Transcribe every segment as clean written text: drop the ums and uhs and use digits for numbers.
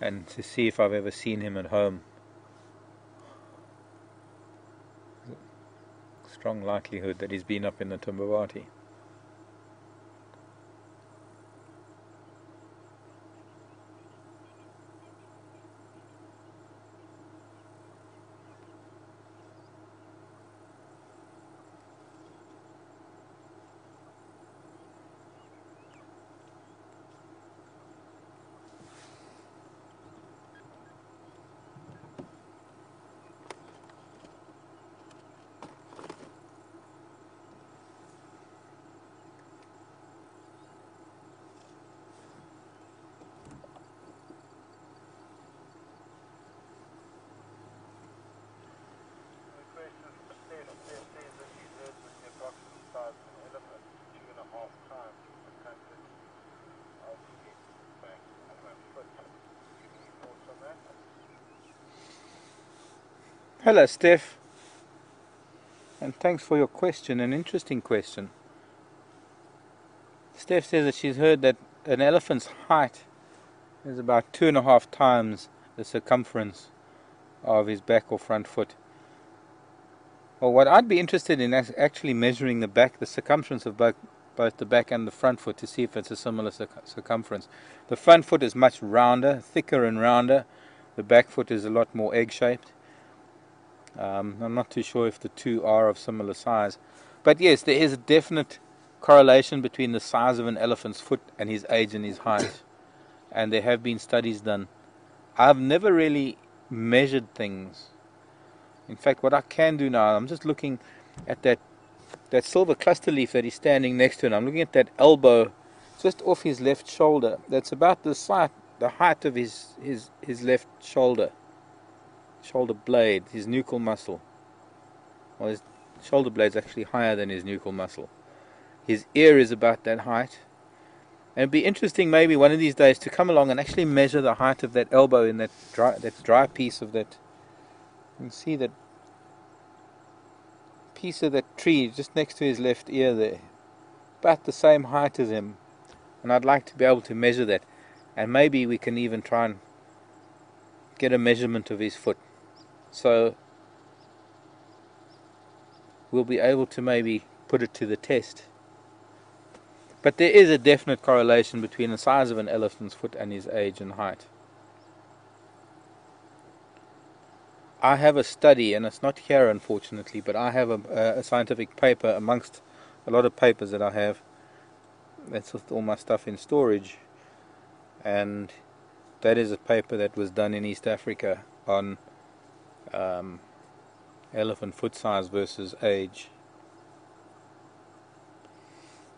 and to see if I've ever seen him at home. Strong likelihood that he's been up in the Timbavati. Hello, Steph, and thanks for your question, an interesting question. Steph says that she's heard that an elephant's height is about 2.5 times the circumference of his back or front foot. Well, what I'd be interested in is actually measuring the circumference of both the back and the front foot to see if it's a similar circumference. The front foot is much rounder, thicker and rounder. The back foot is a lot more egg-shaped. I'm not too sure if the two are of similar size. But yes, there is a definite correlation between the size of an elephant's foot and his age and his height. And there have been studies done. I've never really measured things. In fact, what I can do now, I'm just looking at that silver cluster leaf that he's standing next to, and I'm looking at that elbow just off his left shoulder. That's about the height of his left shoulder blade, his nuchal muscle. Well, his shoulder blade's actually higher than his nuchal muscle. His ear is about that height. And it'd be interesting maybe one of these days to come along and actually measure the height of that elbow in that dry piece of that. You can see that piece of that tree just next to his left ear there. About the same height as him. And I'd like to be able to measure that. And maybe we can even try and get a measurement of his foot. So we'll be able to maybe put it to the test. But there is a definite correlation between the size of an elephant's foot and his age and height. I have a study, and it's not here unfortunately, but I have a scientific paper amongst a lot of papers that I have. That's with all my stuff in storage. And that is a paper that was done in East Africa on elephant foot size versus age.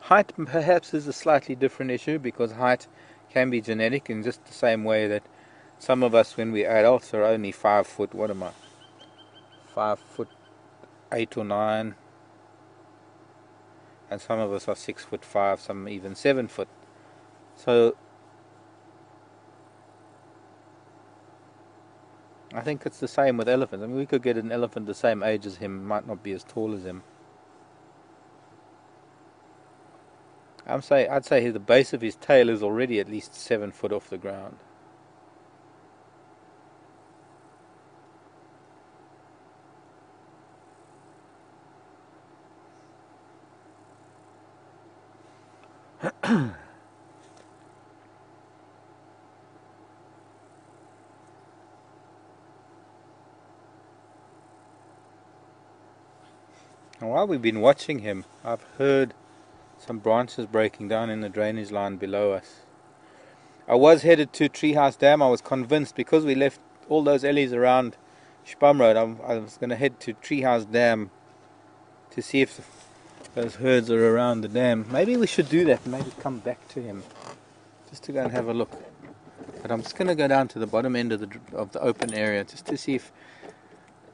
Height perhaps is a slightly different issue, because height can be genetic in just the same way that some of us when we're adults are only 5 foot, 5'8" or 9", and some of us are 6'5", some even 7 foot. So I think it's the same with elephants. I mean, we could get an elephant the same age as him, might not be as tall as him. I'd say the base of his tail is already at least 7 foot off the ground. And while we've been watching him, I've heard some branches breaking down in the drainage line below us. I was headed to Treehouse Dam. I was convinced, because we left all those alleys around Spam Road, I was going to head to Treehouse Dam to see if those herds are around the dam. Maybe we should do that and maybe come back to him just to go and have a look. But I'm just going to go down to the bottom end of the open area just to see if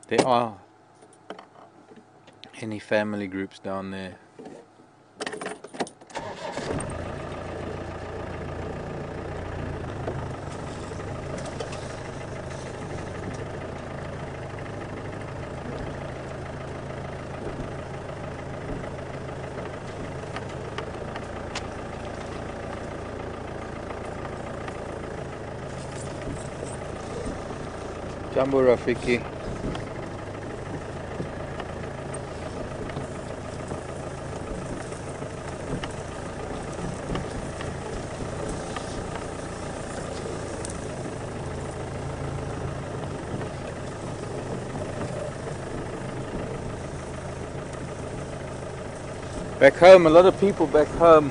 there are any family groups down there. Jambo Rafiki. Back home, a lot of people back home,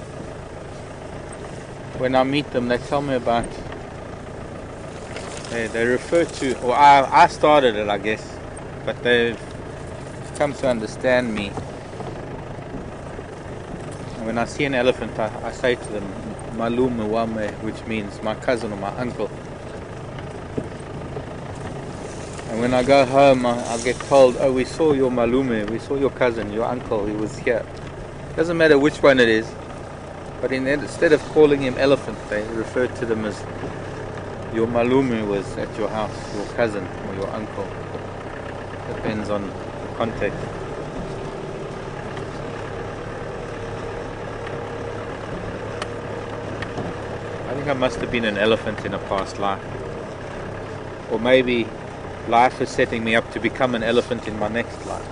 when I meet them, they tell me about, they refer to, or I started it, I guess, but they've come to understand me. And when I see an elephant, I say to them, Malume Wame, which means my cousin or my uncle. And when I go home, I get told, oh, we saw your Malume, we saw your cousin, your uncle, he was here. Doesn't matter which one it is, but instead of calling him elephant, they refer to them as your Malume was at your house, your cousin or your uncle. Depends on the context. I think I must have been an elephant in a past life, or maybe life is setting me up to become an elephant in my next life.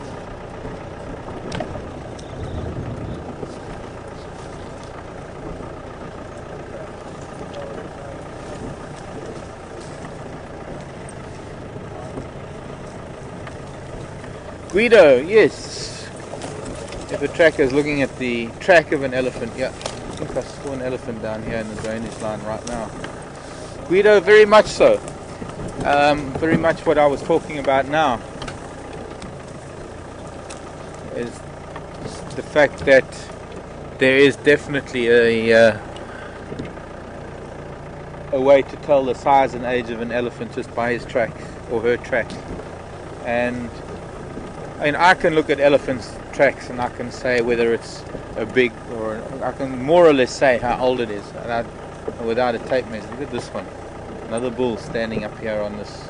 Guido, yes. If a tracker is looking at the track of an elephant, yeah, I think I saw an elephant down here in the drainage line right now. Guido, very much so. Very much what I was talking about now is the fact that there is definitely a way to tell the size and age of an elephant just by his track or her track. And I mean, I can look at elephants' tracks and I can say whether it's a big or I can more or less say how old it is, and without a tape measure. Look at this one, another bull standing up here on this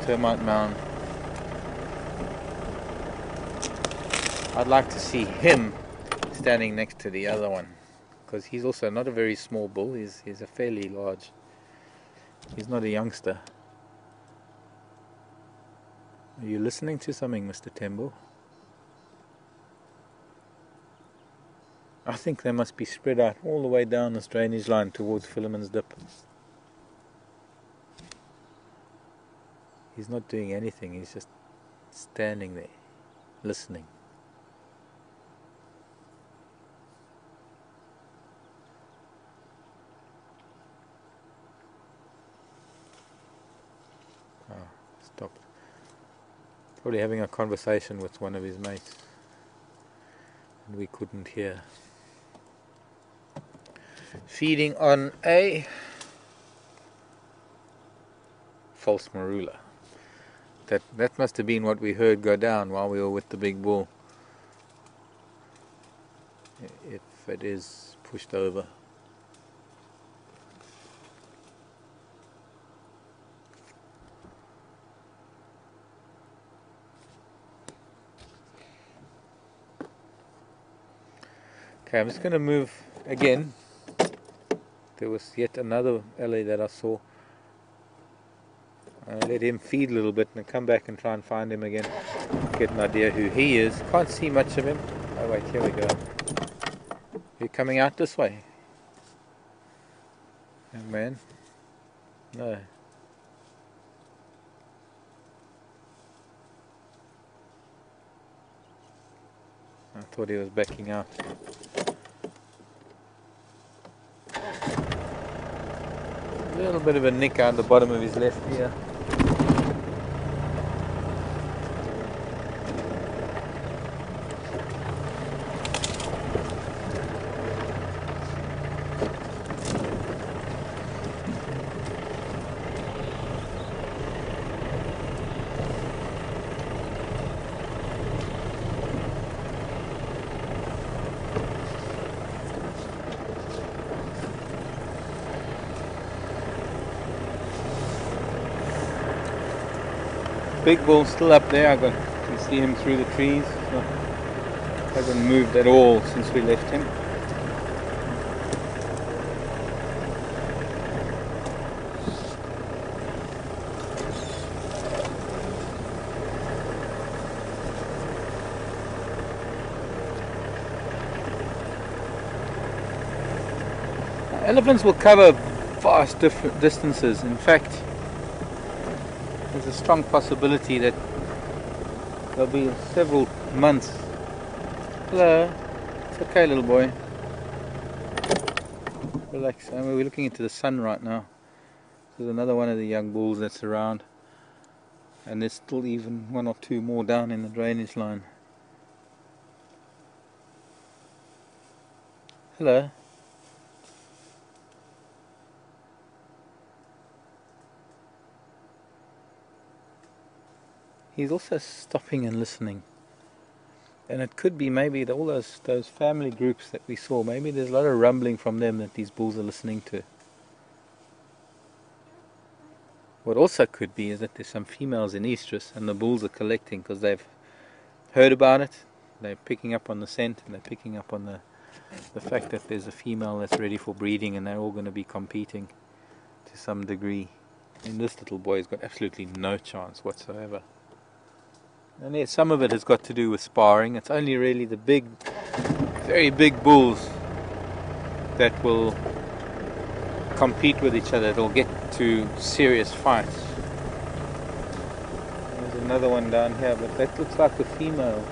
termite mound. I'd like to see him standing next to the other one, because he's also not a very small bull. He's a fairly large. He's not a youngster. Are you listening to something, Mr. Tembo? I think they must be spread out all the way down this drainage line towards Philemon's Dip. He's not doing anything, he's just standing there, listening. Oh, stopped. Probably having a conversation with one of his mates, and we couldn't hear. Feeding on a false marula. That must have been what we heard go down while we were with the big bull, if it is pushed over. Okay, I'm just going to move again. There was yet another LA that I saw. I'll let him feed a little bit and come back and try and find him again. Get an idea who he is. Can't see much of him. Oh wait, here we go. You're coming out this way, young man? No. I thought he was backing out. A little bit of a nick on the bottom of his left ear. Big bull still up there. I can see him through the trees. Hasn't moved at all since we left him. Elephants will cover vast different distances. In fact, there's a strong possibility that there'll be several months. Hello. It's okay, little boy. Relax. I mean, we're looking into the sun right now. There's another one of the young bulls that's around. And there's still even one or two more down in the drainage line. Hello. He's also stopping and listening. And it could be maybe all those family groups that we saw, maybe there's a lot of rumbling from them that these bulls are listening to. What also could be is that there's some females in estrus and the bulls are collecting because they've heard about it, they're picking up on the scent, and they're picking up on the fact that there's a female that's ready for breeding, and they're all going to be competing to some degree. And this little boy's got absolutely no chance whatsoever. And yeah, some of it has got to do with sparring. It's only really the big, very big bulls that will compete with each other. They'll get to serious fights. There's another one down here, but that looks like a female.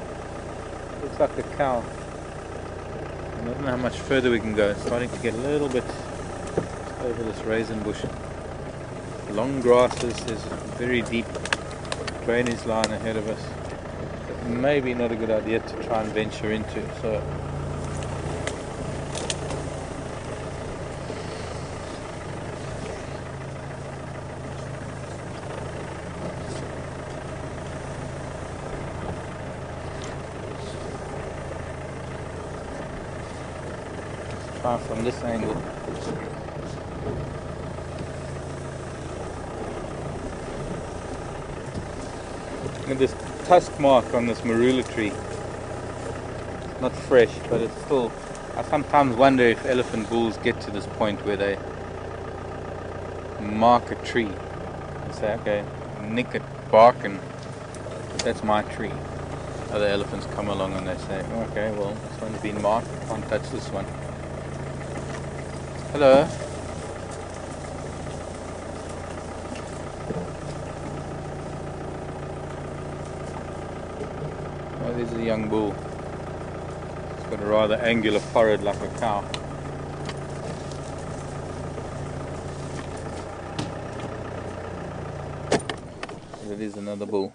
Looks like a cow. I don't know how much further we can go. It's starting to get a little bit over this raisin bush. Long grasses. There's a very deep drainage line ahead of us. It may be not a good idea to try and venture into. So let's try from this angle. Look at this tusk mark on this marula tree. Not fresh, but it's still. I sometimes wonder if elephant bulls get to this point where they mark a tree and say, okay, nick it, bark, and that's my tree. Other elephants come along and they say, okay, well, this one's been marked, can't touch this one. Hello. Oh, this is a young bull. It's got a rather angular forehead like a cow. It is another bull.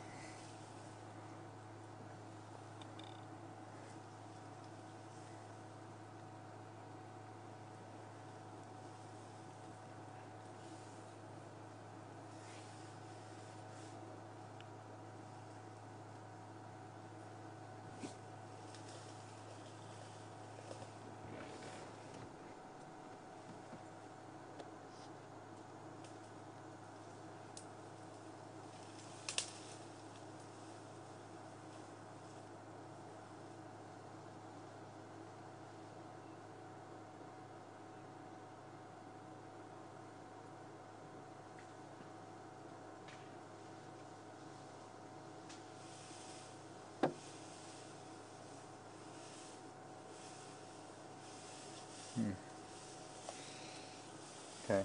Okay.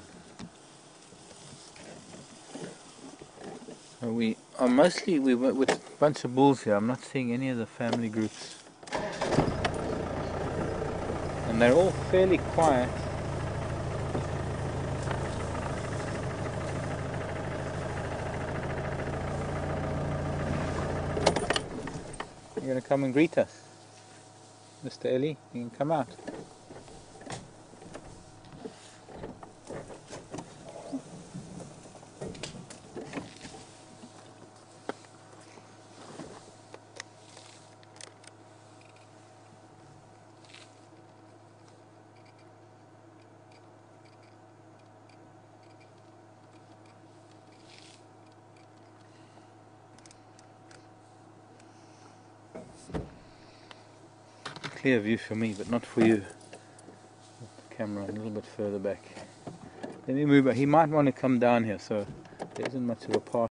So we are mostly with a bunch of bulls here. I'm not seeing any of the family groups, and they're all fairly quiet. You're going to come and greet us, Mr. Ellie. You can come out. Clear view for me, but not for you. The camera a little bit further back. Let me move. He might want to come down here, so there isn't much of a path.